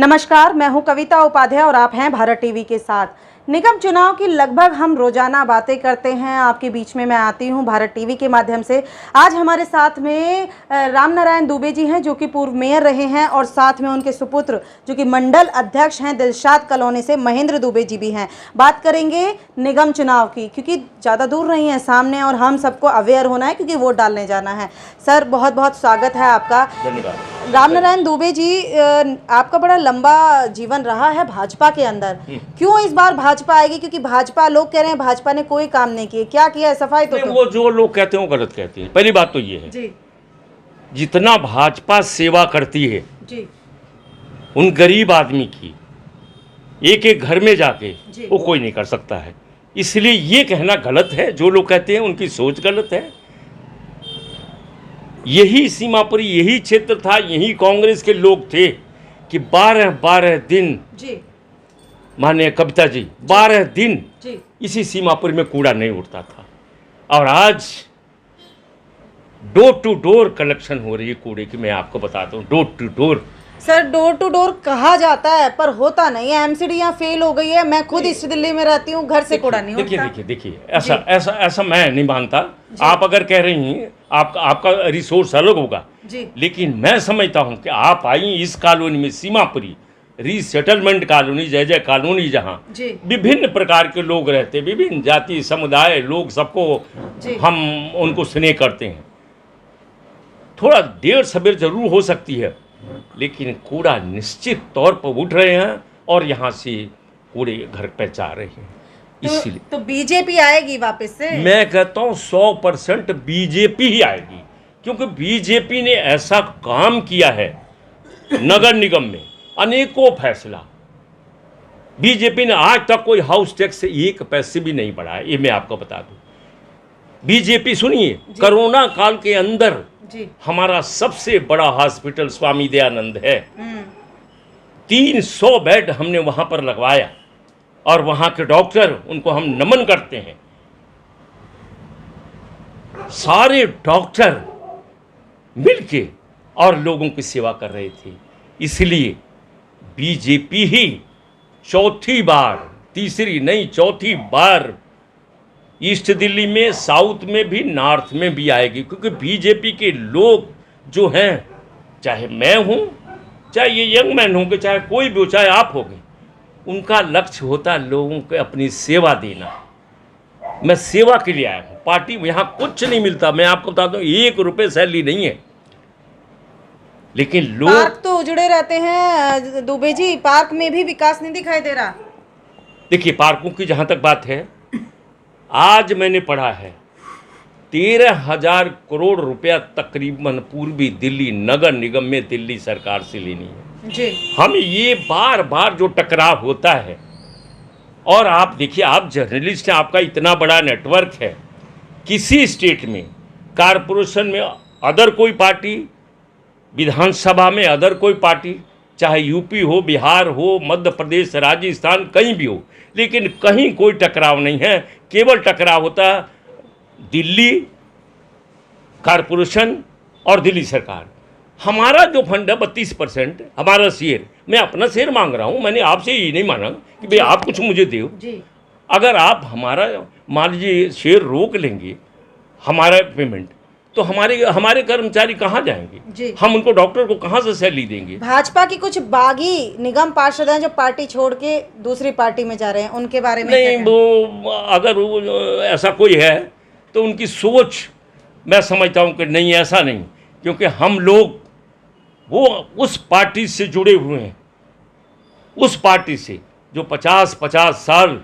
नमस्कार, मैं हूं कविता उपाध्याय और आप हैं भारत टीवी के साथ। निगम चुनाव की लगभग हम रोजाना बातें करते हैं, आपके बीच में मैं आती हूं भारत टीवी के माध्यम से। आज हमारे साथ में रामनारायण दुबे जी हैं, जो कि पूर्व मेयर रहे हैं, और साथ में उनके सुपुत्र जो कि मंडल अध्यक्ष हैं दिलशाद कॉलोनी से, महेंद्र दुबे जी भी हैं। बात करेंगे निगम चुनाव की, क्योंकि ज़्यादा दूर नहीं है सामने और हम सबको अवेयर होना है क्योंकि वोट डालने जाना है। सर, बहुत बहुत स्वागत है आपका। धन्यवाद। रामनारायण दुबे जी, आपका बड़ा लंबा जीवन रहा है भाजपा के अंदर। क्यों इस बार भाजपा आएगी? क्योंकि भाजपा, लोग कह रहे हैं भाजपा ने कोई काम नहीं किए। क्या किया है? सफाई तो वो जो लोग कहते हैं वो गलत कहते हैं। पहली बात तो ये है जी, जितना भाजपा सेवा करती है जी, उन गरीब आदमी की एक एक घर में जाके वो कोई नहीं कर सकता है। इसलिए ये कहना गलत है। जो लोग कहते हैं उनकी सोच गलत है। यही सीमापुरी, यही क्षेत्र था, यही कांग्रेस के लोग थे कि 12 दिन जी, माननीय कविता जी, 12 दिन जी, इसी सीमापुर में कूड़ा नहीं उठता था। और आज डोर टू डोर कलेक्शन हो रही है कूड़े की। मैं आपको बताता हूँ, door to door. Sir, door to door कहा जाता है पर होता नहीं है। एमसीडी यहाँ फेल हो गई है। मैं खुद ईस्ट दिल्ली में रहती हूँ, घर से कूड़ा नहीं उठता। देखिए, ऐसा मैं नहीं मानता। आप अगर कह रही हैं आपका रिसोर्स अलग होगा, लेकिन मैं समझता हूँ कि आप आई इस कॉलोनी में, सीमापुरी रीसेटलमेंट कॉलोनी, जय जय कॉलोनी, जहाँ विभिन्न प्रकार के लोग रहते, विभिन्न जाति समुदाय लोग, सबको हम उनको स्नेह करते हैं। थोड़ा देर सवेर जरूर हो सकती है, लेकिन कूड़ा निश्चित तौर पर उठ रहे हैं और यहाँ से कूड़े घर पर जा रहे हैं। इसलिए तो बीजेपी आएगी वापस से? मैं कहता हूँ 100% बीजेपी ही आएगी, क्योंकि बीजेपी ने ऐसा काम किया है। नगर निगम में अनेकों फैसला, बीजेपी ने आज तक कोई हाउस टैक्स से 1 पैसे भी नहीं बढ़ाया। ये मैं आपको बता दूं। बीजेपी, सुनिए, कोरोना काल के अंदर हमारा सबसे बड़ा हॉस्पिटल स्वामी दयानंद है। 300 बेड हमने वहां पर लगवाया और वहां के डॉक्टर, उनको हम नमन करते हैं। सारे डॉक्टर मिलके और लोगों की सेवा कर रहे थे। इसलिए बीजेपी ही चौथी बार, तीसरी नहीं चौथी बार ईस्ट दिल्ली में, साउथ में भी, नॉर्थ में भी आएगी। क्योंकि बीजेपी के लोग जो हैं, चाहे मैं हूं, चाहे ये यंग मैन होंगे, चाहे कोई भी हो, चाहे आप होंगे, उनका लक्ष्य होता है लोगों को अपनी सेवा देना। मैं सेवा के लिए आया हूँ। पार्टी, यहाँ कुछ नहीं मिलता। मैं आपको बता दूं, 1 रुपये सैलरी नहीं है, लेकिन लोग पार्क तो उजड़े रहते हैं दुबे जी, पार्क में भी विकास नहीं दिखाई दे रहा। देखिए, पार्कों की जहाँ तक बात है, आज मैंने पढ़ा है 13,000 करोड़ रुपया तकरीबन पूर्वी दिल्ली नगर निगम में दिल्ली सरकार से लेनी है जी। हम ये बार बार जो टकराव होता है, और आप देखिए, आप जर्नलिस्ट हैं, आपका इतना बड़ा नेटवर्क है, किसी स्टेट में कारपोरेशन में अदर कोई पार्टी, विधानसभा में अदर कोई पार्टी, चाहे यूपी हो, बिहार हो, मध्य प्रदेश, राजस्थान, कहीं भी हो, लेकिन कहीं कोई टकराव नहीं है। केवल टकराव होता है दिल्ली कारपोरेशन और दिल्ली सरकार। हमारा जो फंड है 32%, हमारा शेयर, मैं अपना शेयर मांग रहा हूँ। मैंने आपसे ये नहीं मांगा कि भाई आप कुछ मुझे दो। अगर आप हमारा, मान लीजिए, शेयर रोक लेंगे, हमारा पेमेंट, तो हमारे कर्मचारी कहाँ जाएंगे? हम उनको, डॉक्टर को कहाँ से सैलरी देंगे? भाजपा की कुछ बागी निगम पार्षद हैं जो पार्टी छोड़ के दूसरी पार्टी में जा रहे हैं, उनके बारे में नहीं, वो अगर वो ऐसा कोई है तो उनकी सोच मैं समझता हूँ कि नहीं, ऐसा नहीं। क्योंकि हम लोग वो उस पार्टी से जुड़े हुए हैं, उस पार्टी से जो 50-50 साल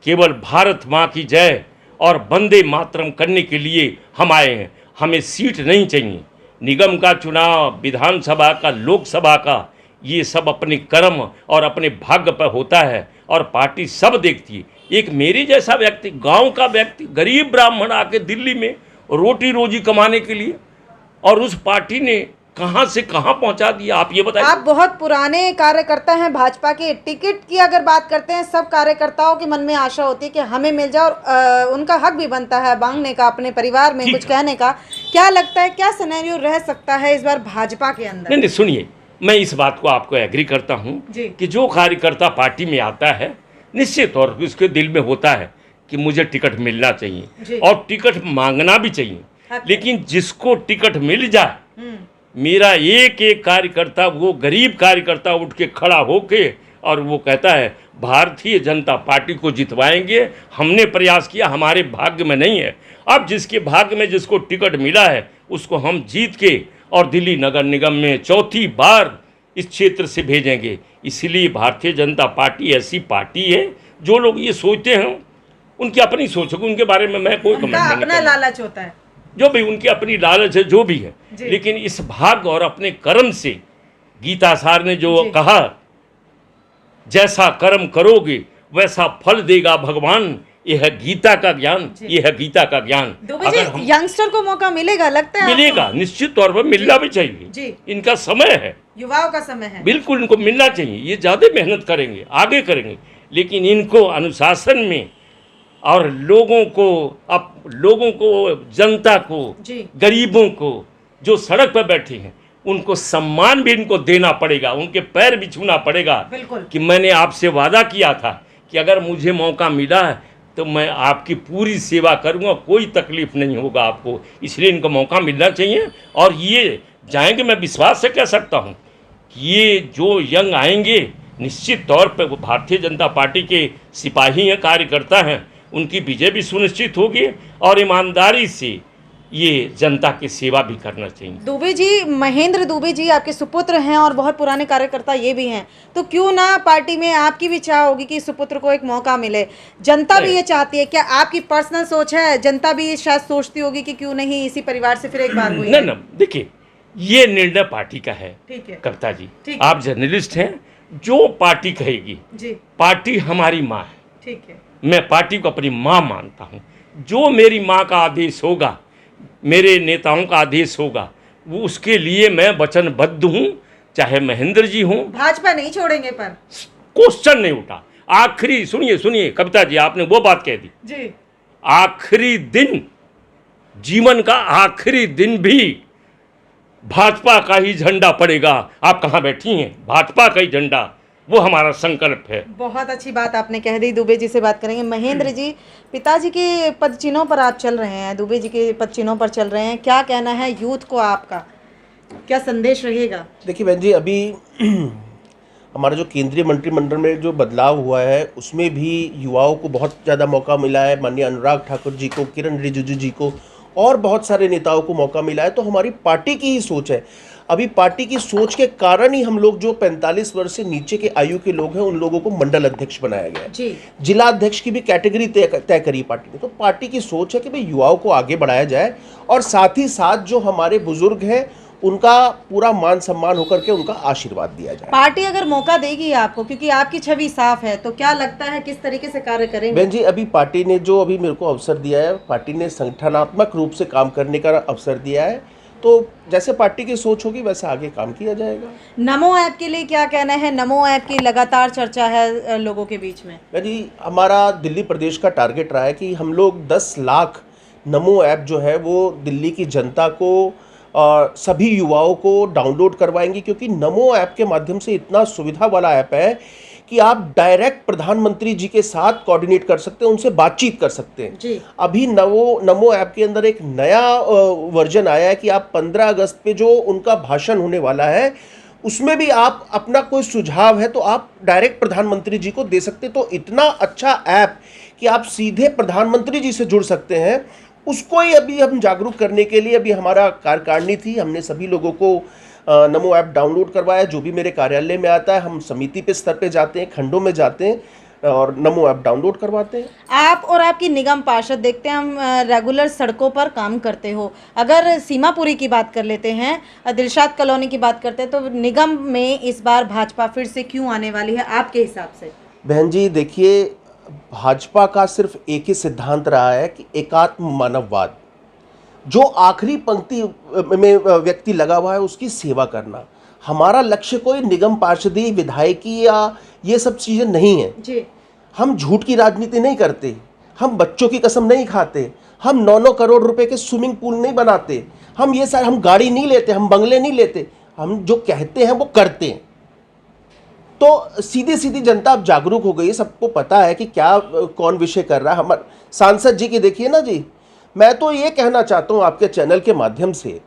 केवल भारत माँ की जय और वंदे मातरम करने के लिए हम आए हैं। हमें सीट नहीं चाहिए। निगम का चुनाव, विधानसभा का, लोकसभा का, ये सब अपने कर्म और अपने भाग्य पर होता है और पार्टी सब देखती है। एक मेरे जैसा व्यक्ति, गांव का व्यक्ति, गरीब ब्राह्मण आके दिल्ली में रोटी रोजी कमाने के लिए, और उस पार्टी ने कहाँ से कहाँ पहुँचा दिया, आप ये बताइए। आप बहुत पुराने कार्यकर्ता हैं भाजपा के। टिकट की अगर बात करते हैं, सब कार्यकर्ताओं के मन में आशा होती है कि हमें मिल जाए, और उनका हक भी बनता है मांगने का, अपने परिवार में कुछ कहने का। क्या लगता है, क्या सिनेरियो रह सकता है इस बार भाजपा के अंदर? नहीं, सुनिए, मैं इस बात को आपको एग्री करता हूँ जी। कि जो कार्यकर्ता पार्टी में आता है निश्चित तौर पर उसके दिल में होता है कि मुझे टिकट मिलना जी। चाहिए और टिकट मांगना भी चाहिए, लेकिन जिसको टिकट मिल जाए, मेरा एक एक कार्यकर्ता, वो गरीब कार्यकर्ता उठ के खड़ा होके और वो कहता है भारतीय जनता पार्टी को जितवाएंगे, हमने प्रयास किया, हमारे भाग्य में नहीं है। अब जिसके भाग्य में जिसको टिकट मिला है उसको हम जीत के और दिल्ली नगर निगम में चौथी बार इस क्षेत्र से भेजेंगे। इसलिए भारतीय जनता पार्टी ऐसी पार्टी है, जो लोग ये सोचते हैं उनकी अपनी सोच है, उनके बारे में मैं कोई कमेंट नहीं अपना करूंगा। लालच होता है, जो भी उनकी अपनी लालच है, जो भी है, जी। लेकिन इस भाग्य और अपने कर्म से, गीता सार ने जो जी। कहा, जैसा कर्म करोगे वैसा फल देगा भगवान, यह है गीता का ज्ञान, यह है गीता का ज्ञान। दुबे जी, यंगस्टर को मौका मिलेगा लगता है मिलेगा, आपको? निश्चित तौर पर मिलना भी चाहिए जी। इनका समय है, युवाओं का समय है, बिल्कुल इनको मिलना चाहिए। ये ज़्यादा मेहनत करेंगे, आगे करेंगे, लेकिन इनको अनुशासन में और लोगों को जनता को, जी। गरीबों को जो सड़क पर बैठे हैं उनको सम्मान भी इनको देना पड़ेगा, उनके पैर भी छूना पड़ेगा बिल्कुल। कि मैंने आपसे वादा किया था कि अगर मुझे मौका मिला है तो मैं आपकी पूरी सेवा करूंगा, कोई तकलीफ नहीं होगा आपको। इसलिए इनको मौका मिलना चाहिए और ये जाएंगे। मैं विश्वास से कह सकता हूं कि ये जो यंग आएंगे निश्चित तौर पर वो भारतीय जनता पार्टी के सिपाही हैं, कार्यकर्ता हैं, उनकी विजय भी सुनिश्चित होगी और ईमानदारी से ये जनता की सेवा भी करना चाहिए। दुबे जी, महेंद्र दुबे जी आपके सुपुत्र हैं और बहुत पुराने कार्यकर्ता ये भी हैं, तो क्यों ना पार्टी में आपकी भी चाह होगी कि सुपुत्र को एक मौका मिले, जनता भी ये चाहती है। क्या आपकी पर्सनल सोच है? जनता भी शायद सोचती होगी कि क्यों नहीं इसी परिवार से फिर एक बार हुई है। ना, देखिए ये निर्णय पार्टी का है। ठीक है कविता जी, ठीक आप जर्नलिस्ट हैं, जो पार्टी कहेगी, जी, पार्टी हमारी माँ है। ठीक है, मैं पार्टी को अपनी माँ मानता हूँ। जो मेरी माँ का आदेश होगा, मेरे नेताओं का आदेश होगा, वो उसके लिए मैं वचनबद्ध हूँ, चाहे महेंद्र जी हों। भाजपा नहीं छोड़ेंगे पर? क्वेश्चन नहीं उठा। आखिरी सुनिए कविता जी, आपने वो बात कह दी, जी, आखिरी दिन, जीवन का आखिरी दिन भी भाजपा का ही झंडा पड़ेगा। आप कहाँ बैठी हैं, भाजपा का ही झंडा, वो हमारा संकल्प है। बहुत अच्छी बात आपने कह दी। दुबे जी से बात करेंगे। महेंद्र जी, पिताजी के पद चिन्हों पर आप चल रहे हैं, दुबे जी के पद चिन्हों पर चल रहे हैं, क्या कहना है यूथ को आपका, क्या संदेश रहेगा? देखिए बहन जी, अभी हमारा जो केंद्रीय मंत्रिमंडल में जो बदलाव हुआ है उसमें भी युवाओं को बहुत ज़्यादा मौका मिला है। माननीय अनुराग ठाकुर जी को, किरण रिजिजू जी को और बहुत सारे नेताओं को मौका मिला है। तो हमारी पार्टी की ही सोच है, अभी पार्टी की सोच के कारण ही हम लोग जो 45 वर्ष से नीचे के आयु के लोग हैं उन लोगों को मंडल अध्यक्ष बनाया गया है। जी, जिला अध्यक्ष की भी कैटेगरी तय करी पार्टी ने। तो पार्टी की सोच है कि भाई युवाओं को आगे बढ़ाया जाए और साथ ही साथ जो हमारे बुजुर्ग हैं उनका पूरा मान सम्मान होकर के उनका आशीर्वाद दिया जाए। पार्टी अगर मौका देगी आपको, क्योंकि आपकी छवि साफ है, तो क्या लगता है किस तरीके से कार्य करेंगे? बहन जी, अभी पार्टी ने जो अभी मेरे को अवसर दिया है, पार्टी ने संगठनात्मक रूप से काम करने का अवसर दिया है, तो जैसे पार्टी की सोच होगी वैसे आगे काम किया जाएगा। नमो ऐप के लिए क्या कहना है? नमो ऐप की लगातार चर्चा है लोगों के बीच में। बहन जी, हमारा दिल्ली प्रदेश का टारगेट रहा है कि हम लोग 10 लाख नमो ऐप जो है वो दिल्ली की जनता को और सभी युवाओं को डाउनलोड करवाएंगे, क्योंकि नमो ऐप के माध्यम से इतना सुविधा वाला ऐप है कि आप डायरेक्ट प्रधानमंत्री जी के साथ कोऑर्डिनेट कर सकते हैं, उनसे बातचीत कर सकते हैं। जी। अभी नमो ऐप के अंदर एक नया वर्जन आया है कि आप 15 अगस्त पे जो उनका भाषण होने वाला है उसमें भी आप अपना कोई सुझाव है तो आप डायरेक्ट प्रधानमंत्री जी को दे सकते हैं। तो इतना अच्छा ऐप कि आप सीधे प्रधानमंत्री जी से जुड़ सकते हैं, उसको ही अभी हम जागरूक करने के लिए अभी हमारा कार्यकारिणी थी, हमने सभी लोगों को नमो ऐप डाउनलोड करवाया। जो भी मेरे कार्यालय में आता है, हम समिति पे स्तर पे जाते हैं, खंडों में जाते हैं और नमो ऐप डाउनलोड करवाते हैं। आप और आपकी निगम पार्षद देखते हैं हम रेगुलर सड़कों पर काम करते हो। अगर सीमापुरी की बात कर लेते हैं, दिलशाद कॉलोनी की बात करते हैं, तो निगम में इस बार भाजपा फिर से क्यों आने वाली है आपके हिसाब से? बहन जी देखिए, भाजपा का सिर्फ एक ही सिद्धांत रहा है कि एकात्म मानववाद। जो आखिरी पंक्ति में व्यक्ति लगा हुआ है उसकी सेवा करना। हमारा लक्ष्य कोई निगम पार्षदी, विधायकी या ये सब चीज़ें नहीं है जी। हम झूठ की राजनीति नहीं करते, हम बच्चों की कसम नहीं खाते, हम 9-9 करोड़ रुपए के स्विमिंग पूल नहीं बनाते, हम ये सारे, हम गाड़ी नहीं लेते, हम बंगले नहीं लेते। हम जो कहते हैं वो करते हैं। तो सीधी सीधी जनता अब जागरूक हो गई है, सबको पता है कि क्या कौन विषय कर रहा है। हमारे सांसद जी की देखिए ना जी, मैं तो ये कहना चाहता हूँ आपके चैनल के माध्यम से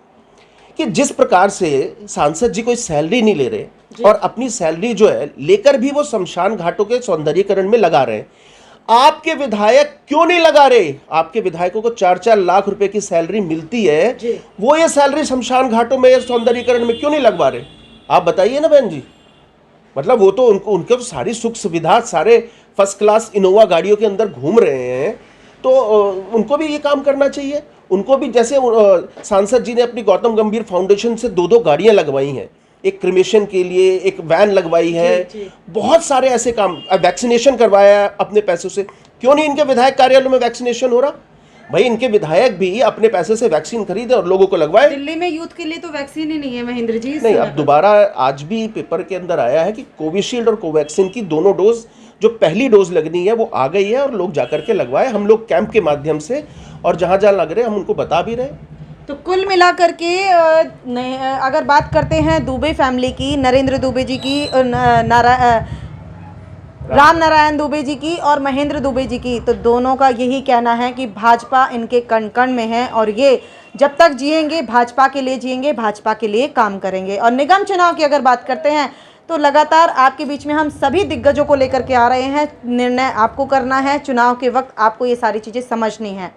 कि जिस प्रकार से सांसद जी कोई सैलरी नहीं ले रहे और अपनी सैलरी जो है लेकर भी वो शमशान घाटों के सौंदर्यीकरण में लगा रहे हैं, आपके विधायक क्यों नहीं लगा रहे? आपके विधायकों को 4-4 लाख रुपए की सैलरी मिलती है, वो ये सैलरी शमशान घाटों में सौंदर्यीकरण में क्यों नहीं लगवा रहे? आप बताइए ना बहन जी। मतलब वो तो उनके तो सारी सुख सुविधा, सारे फर्स्ट क्लास इनोवा गाड़ियों के अंदर घूम रहे हैं, तो उनको भी ये काम करना चाहिए। उनको भी जैसे सांसद जी ने अपनी गौतम गंभीर फाउंडेशन से 2-2 गाड़ियां लगवाई हैं, एक क्रिमेशन के लिए एक वैन लगवाई है, बहुत सारे ऐसे काम, वैक्सीनेशन करवाया है अपने पैसों से। क्यों नहीं इनके विधायक कार्यालयों में वैक्सीनेशन हो रहा? भाई इनके विधायक भी अपने पैसे से वैक्सीन खरीदे और लोगों को लगवाए। दिल्ली में यूथ के लिए तो वैक्सीन ही नहीं है महेंद्र जी। नहीं, अब दोबारा आज भी पेपर के अंदर आया है कि कोविशील्ड और कोवैक्सीन की दोनों डोज, जो पहली डोज लगनी है वो आ गई है और लोग जाकर के लगवाए। हम लोग कैंप के माध्यम से और जहाँ जहाँ लग रहे हैं हम उनको बता भी रहे। तो कुल मिलाकर के अगर बात करते हैं दुबे फैमिली की, नरेंद्र दुबे जी की, राम नारायण दुबे जी की और महेंद्र दुबे जी की, तो दोनों का यही कहना है कि भाजपा इनके कण कण में है और ये जब तक जिएंगे भाजपा के लिए जिएंगे, भाजपा के लिए काम करेंगे। और निगम चुनाव की अगर बात करते हैं तो लगातार आपके बीच में हम सभी दिग्गजों को लेकर के आ रहे हैं। निर्णय आपको करना है, चुनाव के वक्त आपको ये सारी चीज़ें समझनी है।